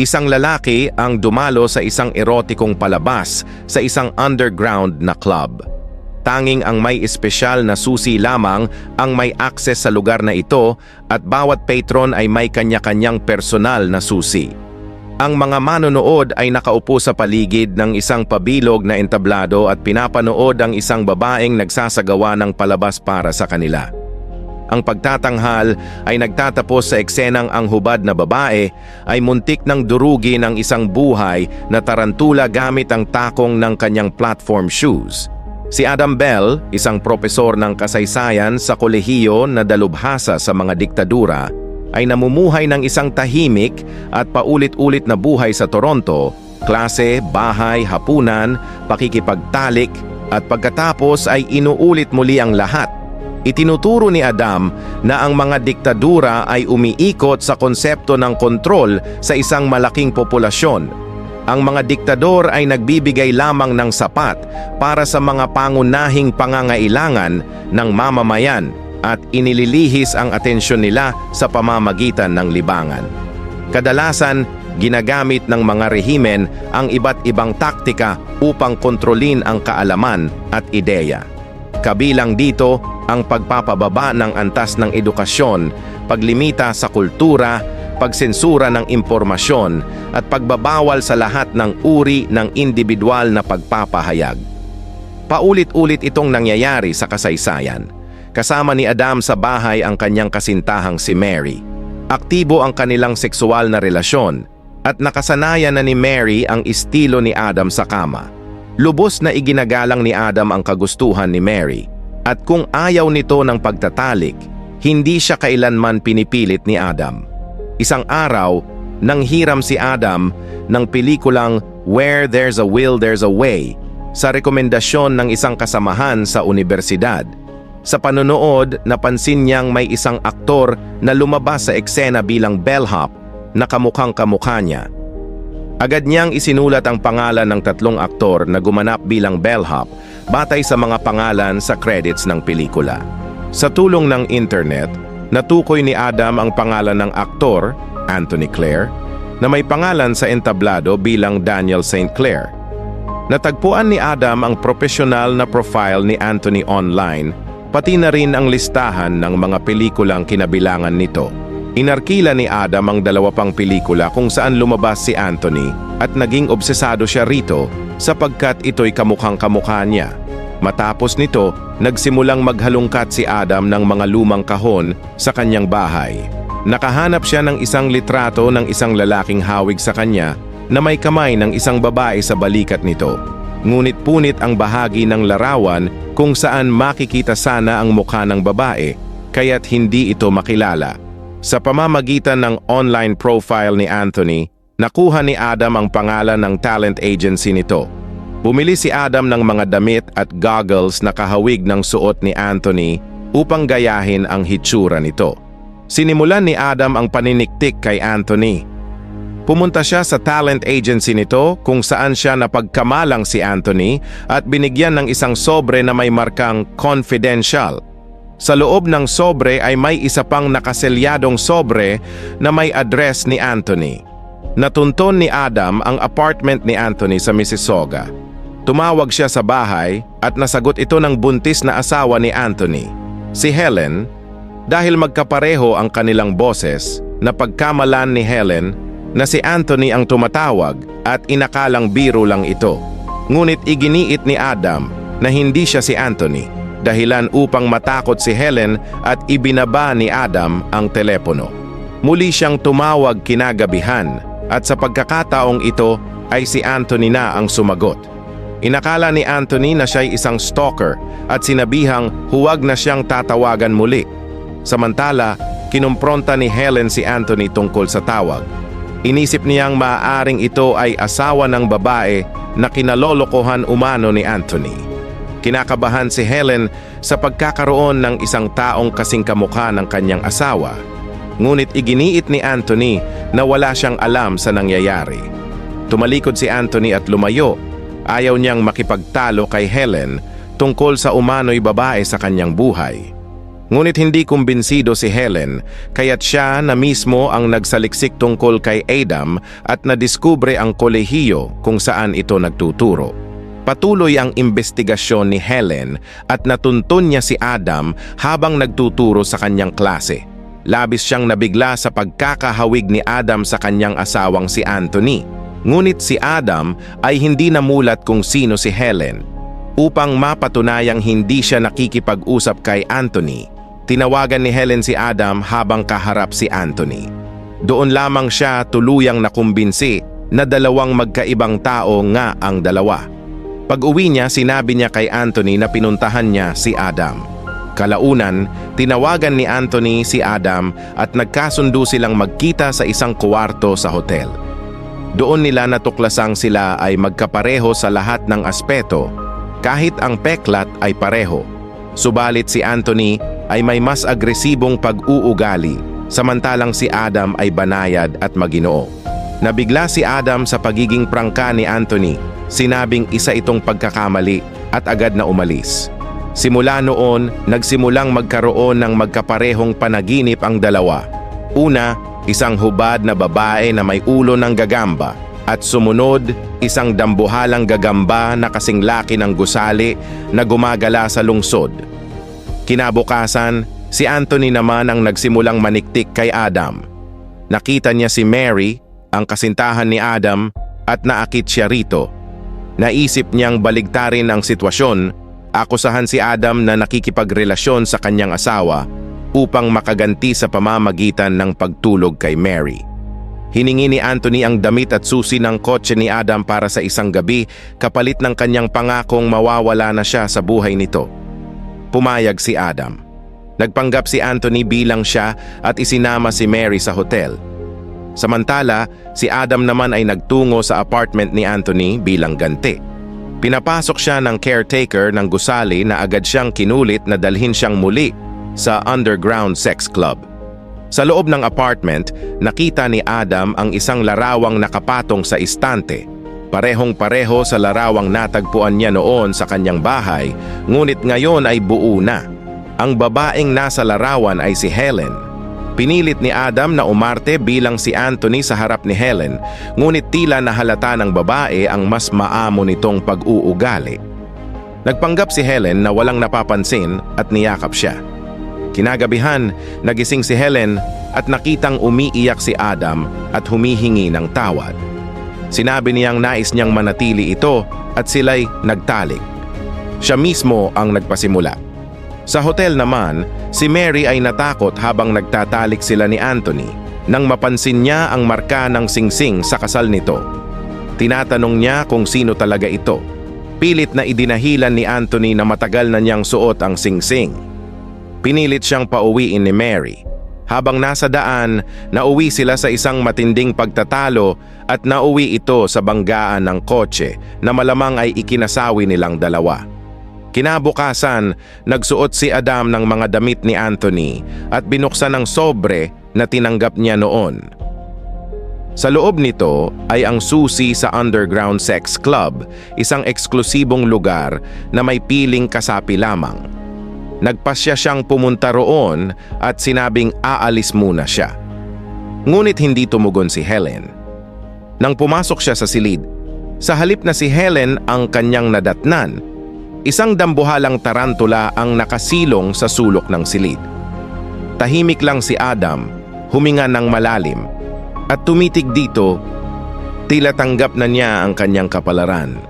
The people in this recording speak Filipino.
Isang lalaki ang dumalo sa isang erotikong palabas sa isang underground na club. Tanging ang may espesyal na susi lamang ang may access sa lugar na ito at bawat patron ay may kanya-kanyang personal na susi. Ang mga manonood ay nakaupo sa paligid ng isang pabilog na entablado at pinapanood ang isang babaeng nagsasagawa ng palabas para sa kanila. Ang pagtatanghal ay nagtatapos sa eksenang ang hubad na babae ay muntik ng durugin ng isang buhay na tarantula gamit ang takong ng kanyang platform shoes. Si Adam Bell, isang propesor ng kasaysayan sa kolehiyo na dalubhasa sa mga diktadura, ay namumuhay ng isang tahimik at paulit-ulit na buhay sa Toronto, klase, bahay, hapunan, pakikipagtalik, at pagkatapos ay inuulit muli ang lahat. Itinuturo ni Adam na ang mga diktadura ay umiikot sa konsepto ng kontrol sa isang malaking populasyon. Ang mga diktador ay nagbibigay lamang ng sapat para sa mga pangunahing pangangailangan ng mamamayan at inililihis ang atensyon nila sa pamamagitan ng libangan. Kadalasan, ginagamit ng mga rehimen ang iba't ibang taktika upang kontrolin ang kaalaman at ideya. Kabilang dito ang pagpapababa ng antas ng edukasyon, paglimita sa kultura, pagsensura ng impormasyon, at pagbabawal sa lahat ng uri ng individual na pagpapahayag. Paulit-ulit itong nangyayari sa kasaysayan. Kasama ni Adam sa bahay ang kanyang kasintahang si Mary. Aktibo ang kanilang sexual na relasyon at nakasanayan na ni Mary ang estilo ni Adam sa kama. Lubos na iginagalang ni Adam ang kagustuhan ni Mary at kung ayaw nito ng pagtatalik, hindi siya kailanman pinipilit ni Adam. Isang araw, nanghiram si Adam ng pelikulang Where There's a Will, There's a Way sa rekomendasyon ng isang kasamahan sa universidad. Sa panonood, napansin niyang may isang aktor na lumabas sa eksena bilang bellhop na kamukhang kamukha niya. Agad niyang isinulat ang pangalan ng 3 aktor na gumanap bilang bellhop batay sa mga pangalan sa credits ng pelikula. Sa tulong ng internet, natukoy ni Adam ang pangalan ng aktor, Anthony Clare, na may pangalan sa entablado bilang Daniel St. Clair. Natagpuan ni Adam ang profesional na profile ni Anthony online, pati na rin ang listahan ng mga pelikulang kinabilangan nito. Inarkila ni Adam ang 2 pang pelikula kung saan lumabas si Anthony at naging obsesado siya rito sapagkat ito'y kamukhang-kamukha niya. Matapos nito, nagsimulang maghalungkat si Adam ng mga lumang kahon sa kanyang bahay. Nakahanap siya ng isang litrato ng isang lalaking hawig sa kanya na may kamay ng isang babae sa balikat nito. Ngunit punit ang bahagi ng larawan kung saan makikita sana ang mukha ng babae, kaya't hindi ito makilala. Sa pamamagitan ng online profile ni Anthony, nakuha ni Adam ang pangalan ng talent agency nito. Bumili si Adam ng mga damit at goggles na kahawig ng suot ni Anthony upang gayahin ang hitsura nito. Sinimulan ni Adam ang paniniktik kay Anthony. Pumunta siya sa talent agency nito kung saan siya napagkamalang si Anthony at binigyan ng isang sobre na may markang confidential. Sa loob ng sobre ay may isa pang nakaselyadong sobre na may address ni Anthony. Natunton ni Adam ang apartment ni Anthony sa Mississauga. Tumawag siya sa bahay at nasagot ito ng buntis na asawa ni Anthony, si Helen. Dahil magkapareho ang kanilang boses, napagkamalan ni Helen na si Anthony ang tumatawag at inakalang biro lang ito. Ngunit iginiit ni Adam na hindi siya si Anthony, dahilan upang matakot si Helen at ibinaba ni Adam ang telepono. Muli siyang tumawag kinagabihan at sa pagkakataong ito ay si Anthony na ang sumagot. Inakala ni Anthony na siya'y isang stalker at sinabihang huwag na siyang tatawagan muli. Samantala, kinumpronta ni Helen si Anthony tungkol sa tawag. Inisip niyang maaaring ito ay asawa ng babae na kinalolokohan umano ni Anthony. Kinakabahan si Helen sa pagkakaroon ng isang taong kasing kamukha ng kanyang asawa. Ngunit iginiit ni Anthony na wala siyang alam sa nangyayari. Tumalikod si Anthony at lumayo. Ayaw niyang makipagtalo kay Helen tungkol sa umano'y babae sa kanyang buhay. Ngunit hindi kumbinsido si Helen, kaya't siya na mismo ang nagsaliksik tungkol kay Adam at nadiskubre ang kolehiyo kung saan ito nagtuturo. Patuloy ang investigasyon ni Helen at natuntun niya si Adam habang nagtuturo sa kanyang klase. Labis siyang nabigla sa pagkakahawig ni Adam sa kanyang asawang si Anthony. Ngunit si Adam ay hindi namulat kung sino si Helen. Upang mapatunayang hindi siya nakikipag-usap kay Anthony, tinawagan ni Helen si Adam habang kaharap si Anthony. Doon lamang siya tuluyang nakumbinsi na dalawang magkaibang tao nga ang dalawa. Pag-uwi niya, sinabi niya kay Anthony na pinuntahan niya si Adam. Kalaunan, tinawagan ni Anthony si Adam at nagkasundo silang magkita sa isang kwarto sa hotel. Doon nila natuklasang sila ay magkapareho sa lahat ng aspeto, kahit ang peklat ay pareho. Subalit si Anthony ay may mas agresibong pag-uugali, samantalang si Adam ay banayad at maginoo. Nabigla si Adam sa pagiging prangka ni Anthony, sinabing isa itong pagkakamali at agad na umalis. Simula noon, nagsimulang magkaroon ng magkaparehong panaginip ang dalawa. Una, isang hubad na babae na may ulo ng gagamba, at sumunod, isang dambuhalang gagamba na kasing laki ng gusali na gumagala sa lungsod. Kinabukasan, si Anthony naman ang nagsimulang maniktik kay Adam. Nakita niya si Mary, ang kasintahan ni Adam, at naakit siya rito. Naisip niyang baligtarin ang sitwasyon, akusahan si Adam na nakikipagrelasyon sa kanyang asawa upang makaganti sa pamamagitan ng pagtulog kay Mary. Hiningi ni Anthony ang damit at susi ng kotse ni Adam para sa isang gabi kapalit ng kanyang pangakong mawawala na siya sa buhay nito. Pumayag si Adam. Nagpanggap si Anthony bilang siya at isinama si Mary sa hotel. Samantala, si Adam naman ay nagtungo sa apartment ni Anthony bilang ganti. Pinapasok siya ng caretaker ng gusali na agad siyang kinulit na dalhin siyang muli sa underground sex club. Sa loob ng apartment, nakita ni Adam ang isang larawang nakapatong sa istante. Parehong-pareho sa larawang natagpuan niya noon sa kanyang bahay, ngunit ngayon ay buo na. Ang babaeng nasa larawan ay si Helen. Pinilit ni Adam na umarte bilang si Anthony sa harap ni Helen, ngunit tila nahalata ng babae ang mas maamo nitong pag-uugali. Nagpanggap si Helen na walang napapansin at niyakap siya. Kinagabihan, nagising si Helen at nakitang umiiyak si Adam at humihingi ng tawad. Sinabi niyang nais niyang manatili ito at sila'y nagtalik. Siya mismo ang nagpasimula. Sa hotel naman, si Mary ay natakot habang nagtatalik sila ni Anthony nang mapansin niya ang marka ng singsing sa kasal nito. Tinatanong niya kung sino talaga ito. Pilit na idinahilan ni Anthony na matagal na niyang suot ang singsing. Pinilit siyang pauwiin ni Mary. Habang nasa daan, nauwi sila sa isang matinding pagtatalo at nauwi ito sa banggaan ng kotse na malamang ay ikinasawi nilang dalawa. Kinabukasan, nagsuot si Adam ng mga damit ni Anthony at binuksan ang sobre na tinanggap niya noon. Sa loob nito ay ang susi sa underground sex club, isang eksklusibong lugar na may piling kasapi lamang. Nagpasya siyang pumunta roon at sinabing aalis muna siya. Ngunit hindi tumugon si Helen. Nang pumasok siya sa silid, sa halip na si Helen ang kanyang nadatnan, isang dambuhalang tarantula ang nakasilong sa sulok ng silid. Tahimik lang si Adam, huminga ng malalim, at tumitig dito, tila tanggap na niya ang kanyang kapalaran.